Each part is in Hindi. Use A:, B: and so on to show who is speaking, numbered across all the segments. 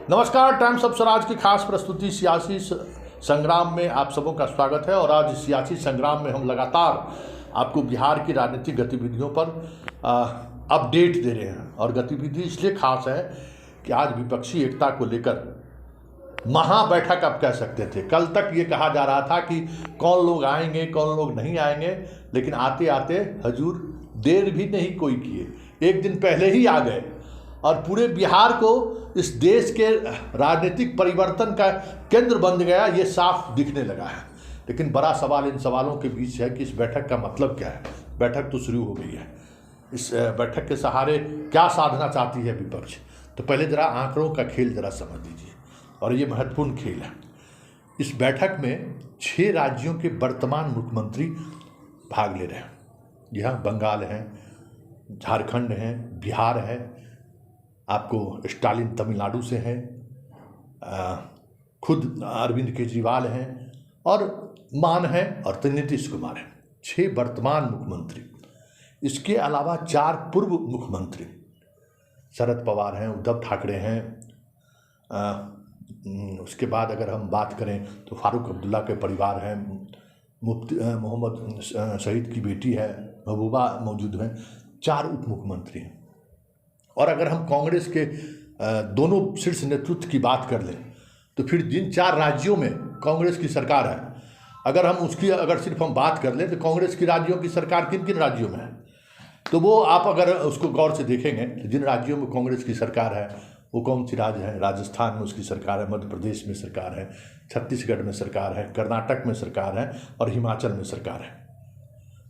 A: नमस्कार, टाइम्स ऑफ स्वराज की खास प्रस्तुति सियासी संग्राम में आप सबों का स्वागत है। और आज सियासी संग्राम में हम लगातार आपको बिहार की राजनीतिक गतिविधियों पर अपडेट दे रहे हैं। और गतिविधि इसलिए खास है कि आज विपक्षी एकता को लेकर महा बैठक आप कह सकते थे। कल तक ये कहा जा रहा था कि कौन लोग आएंगे कौन लोग नहीं आएंगे, लेकिन आते आते हजूर देर भी नहीं कोई किए, एक दिन पहले ही आ गए और पूरे बिहार को इस देश के राजनीतिक परिवर्तन का केंद्र बन गया, ये साफ दिखने लगा है। लेकिन बड़ा सवाल इन सवालों के बीच है कि इस बैठक का मतलब क्या है। बैठक तो शुरू हो गई है, इस बैठक के सहारे क्या साधना चाहती है विपक्ष। तो पहले जरा आंकड़ों का खेल जरा समझ लीजिए, और ये महत्वपूर्ण खेल है। इस बैठक में 6 राज्यों के वर्तमान मुख्यमंत्री भाग ले रहे हैं। यहाँ बंगाल है, झारखंड है, बिहार है, आपको स्टालिन तमिलनाडु से हैं, खुद अरविंद केजरीवाल हैं और मान है और नीतीश कुमार हैं। 6 वर्तमान मुख्यमंत्री, इसके अलावा 4 पूर्व मुख्यमंत्री, शरद पवार हैं, उद्धव ठाकरे हैं। उसके बाद अगर हम बात करें तो फारूक अब्दुल्ला के परिवार हैं, मुफ्ती मोहम्मद शहीद की बेटी है, महबूबा मौजूद हैं। 4 उप मुख्यमंत्री हैं। और अगर हम कांग्रेस के दोनों शीर्ष नेतृत्व की बात कर लें तो फिर जिन 4 राज्यों में कांग्रेस की सरकार है, अगर सिर्फ हम बात कर लें तो कांग्रेस की राज्यों की सरकार किन किन राज्यों में है, तो वो आप अगर उसको गौर से देखेंगे तो जिन राज्यों में कांग्रेस की सरकार है वो कौन सी राज्य है। राजस्थान में उसकी सरकार है, मध्य प्रदेश में सरकार है, छत्तीसगढ़ में सरकार है, कर्नाटक में सरकार है और हिमाचल में सरकार है।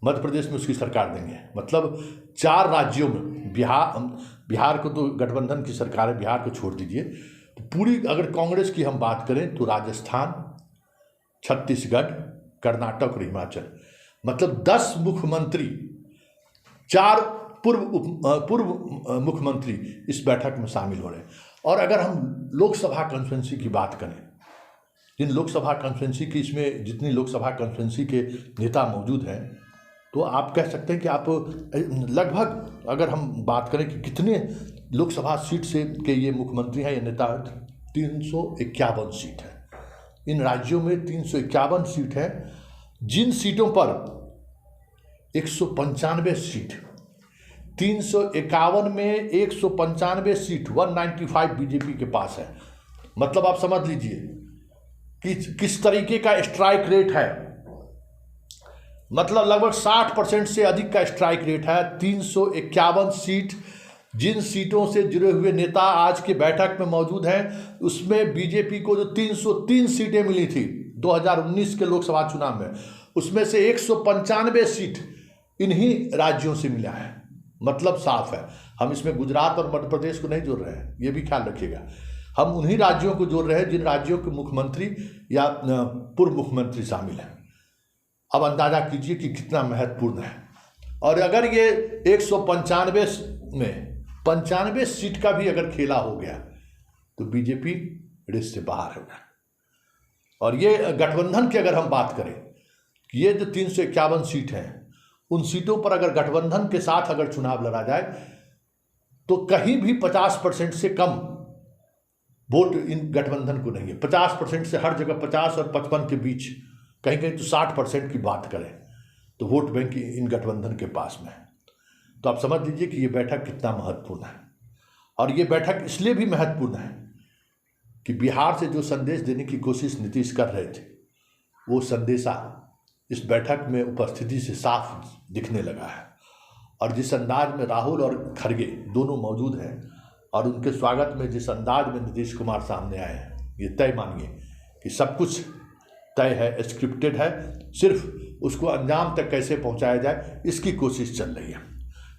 A: मध्य प्रदेश में उसकी सरकार देंगे। मतलब 4 राज्यों में, बिहार को तो गठबंधन की सरकार है, बिहार को छोड़ दीजिए, तो पूरी अगर कांग्रेस की हम बात करें तो राजस्थान, छत्तीसगढ़, कर्नाटक और हिमाचल, मतलब 10 मुख्यमंत्री, 4 पूर्व मुख्यमंत्री इस बैठक में शामिल हो रहे हैं। और अगर हम लोकसभा कॉन्स्टिट्यूंसी की बात करें, जिन लोकसभा कॉन्स्टिट्यूंसी की, इसमें जितनी लोकसभा कॉन्स्टिट्यूंसी के नेता मौजूद हैं, तो आप कह सकते हैं कि आप लगभग अगर हम बात करें कि कितने लोकसभा सीट से के ये मुख्यमंत्री हैं, ये नेता, 351 सीट है। इन राज्यों में 351 सीट है। जिन सीटों पर 195 सीट, 351 में 195 सीट, 195 बीजेपी के पास है। मतलब आप समझ लीजिए कि किस तरीके का स्ट्राइक रेट है। मतलब लगभग 60% से अधिक का स्ट्राइक रेट है। 351 सीट, जिन सीटों से जुड़े हुए नेता आज के बैठक में मौजूद हैं, उसमें बीजेपी को जो 303 सीटें मिली थी 2019 के लोकसभा चुनाव में, उसमें से 195 सीट इन्हीं राज्यों से मिला है। मतलब साफ है, हम इसमें गुजरात और मध्य प्रदेश को नहीं जोड़ रहे हैं, ये भी ख्याल रखिएगा। हम उन्हीं राज्यों को जोड़ रहे हैं जिन राज्यों के मुख्यमंत्री या पूर्व मुख्यमंत्री शामिल हैं। अब अंदाजा कीजिए कि कितना महत्वपूर्ण है। और अगर ये 195 में 95 सीट का भी अगर खेला हो गया तो बीजेपी रेस से बाहर होगा। और ये गठबंधन की अगर हम बात करें, ये जो 351 सीट हैं, उन सीटों पर अगर गठबंधन के साथ अगर चुनाव लड़ा जाए तो कहीं भी 50% से कम वोट इन गठबंधन को नहीं है। 50% से हर जगह 50 और 55 के बीच, कहीं कहीं तो 60% की बात करें तो वोट बैंक इन गठबंधन के पास में है। तो आप समझ लीजिए कि ये बैठक कितना महत्वपूर्ण है। और ये बैठक इसलिए भी महत्वपूर्ण है कि बिहार से जो संदेश देने की कोशिश नीतीश कर रहे थे, वो संदेशा इस बैठक में उपस्थिति से साफ दिखने लगा है। और जिस अंदाज में राहुल और खड़गे दोनों मौजूद हैं और उनके स्वागत में जिस अंदाज में नीतीश कुमार सामने आए हैं, ये तय मानिए कि सब कुछ तय है, स्क्रिप्टेड है। सिर्फ उसको अंजाम तक कैसे पहुंचाया जाए, इसकी कोशिश चल रही है।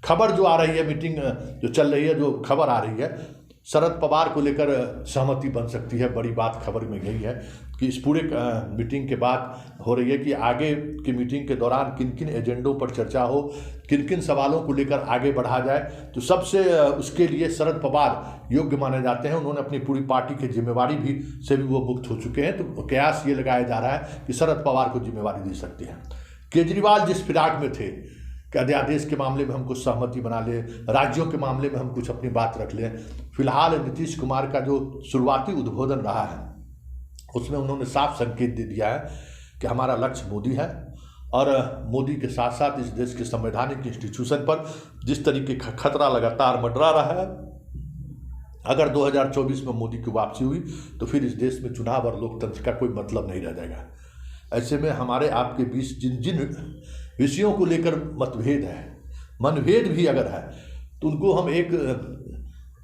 A: खबर जो आ रही है, मीटिंग जो चल रही है, जो खबर आ रही है, शरद पवार को लेकर सहमति बन सकती है। बड़ी बात खबर में यही है कि इस पूरे मीटिंग के बाद हो रही है कि आगे की मीटिंग के दौरान किन किन एजेंडों पर चर्चा हो, किन किन सवालों को लेकर आगे बढ़ा जाए। तो सबसे उसके लिए शरद पवार योग्य माने जाते हैं। उन्होंने अपनी पूरी पार्टी की जिम्मेवारी भी से भी वो मुक्त हो चुके हैं। तो कयास ये लगाया जा रहा है कि शरद पवार को जिम्मेवारी दी सकती है। केजरीवाल जिस फिराक में थे कि अध्यादेश के मामले में हम कुछ सहमति बना लें, राज्यों के मामले में हम कुछ अपनी बात रख लें। फिलहाल नीतीश कुमार का जो शुरुआती उद्बोधन रहा है उसमें उन्होंने साफ संकेत दे दिया है कि हमारा लक्ष्य मोदी है, और मोदी के साथ साथ इस देश के संवैधानिक इंस्टीट्यूशन पर जिस तरीके का खतरा लगातार मंडरा रहा है, अगर 2024 में मोदी की वापसी हुई तो फिर इस देश में चुनाव और लोकतंत्र का कोई मतलब नहीं रह जाएगा। ऐसे में हमारे आपके बीच जिन जिन विषयों को लेकर मतभेद है, मनभेद भी अगर है, तो उनको हम एक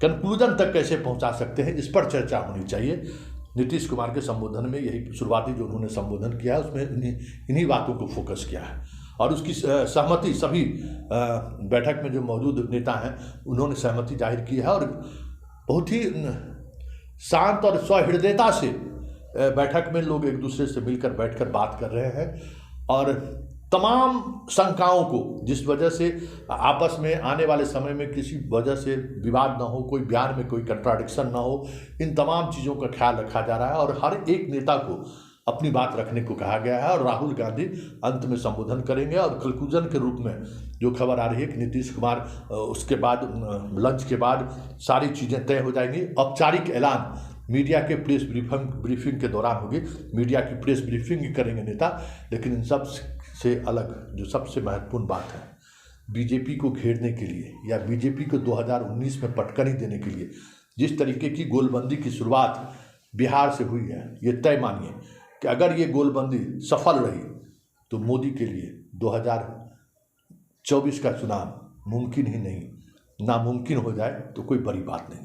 A: कंक्लूजन तक कैसे पहुंचा सकते हैं, इस पर चर्चा होनी चाहिए। नीतीश कुमार के संबोधन में यही शुरुआती जो उन्होंने संबोधन किया है उसमें इन्हीं बातों को फोकस किया है, और उसकी सहमति सभी बैठक में जो मौजूद नेता हैं उन्होंने सहमति जाहिर की है, और बहुत ही शांत और सहृदयता से बैठक में लोग एक दूसरे से मिलकर बैठकर बात कर रहे हैं, और तमाम शंकाओं को, जिस वजह से आपस में आने वाले समय में किसी वजह से विवाद ना हो, कोई बयान में कोई कंट्राडिक्शन ना हो, इन तमाम चीज़ों का ख्याल रखा जा रहा है, और हर एक नेता को अपनी बात रखने को कहा गया है। और राहुल गांधी अंत में संबोधन करेंगे, और कंक्लूजन के रूप में जो खबर आ रही है कि नीतीश कुमार उसके बाद लंच के बाद सारी चीज़ें तय हो जाएंगी। औपचारिक ऐलान मीडिया के प्रेस ब्रीफिंग के दौरान होगी, मीडिया की प्रेस ब्रीफिंग ही करेंगे नेता। लेकिन इन सब से अलग जो सबसे महत्वपूर्ण बात है, बीजेपी को घेरने के लिए या बीजेपी को 2019 में पटकनी देने के लिए जिस तरीके की गोलबंदी की शुरुआत बिहार से हुई है, ये तय मानिए कि अगर ये गोलबंदी सफल रही तो मोदी के लिए 2024 का चुनाव मुमकिन ही नहीं, नामुमकिन हो जाए तो कोई बड़ी बात नहीं।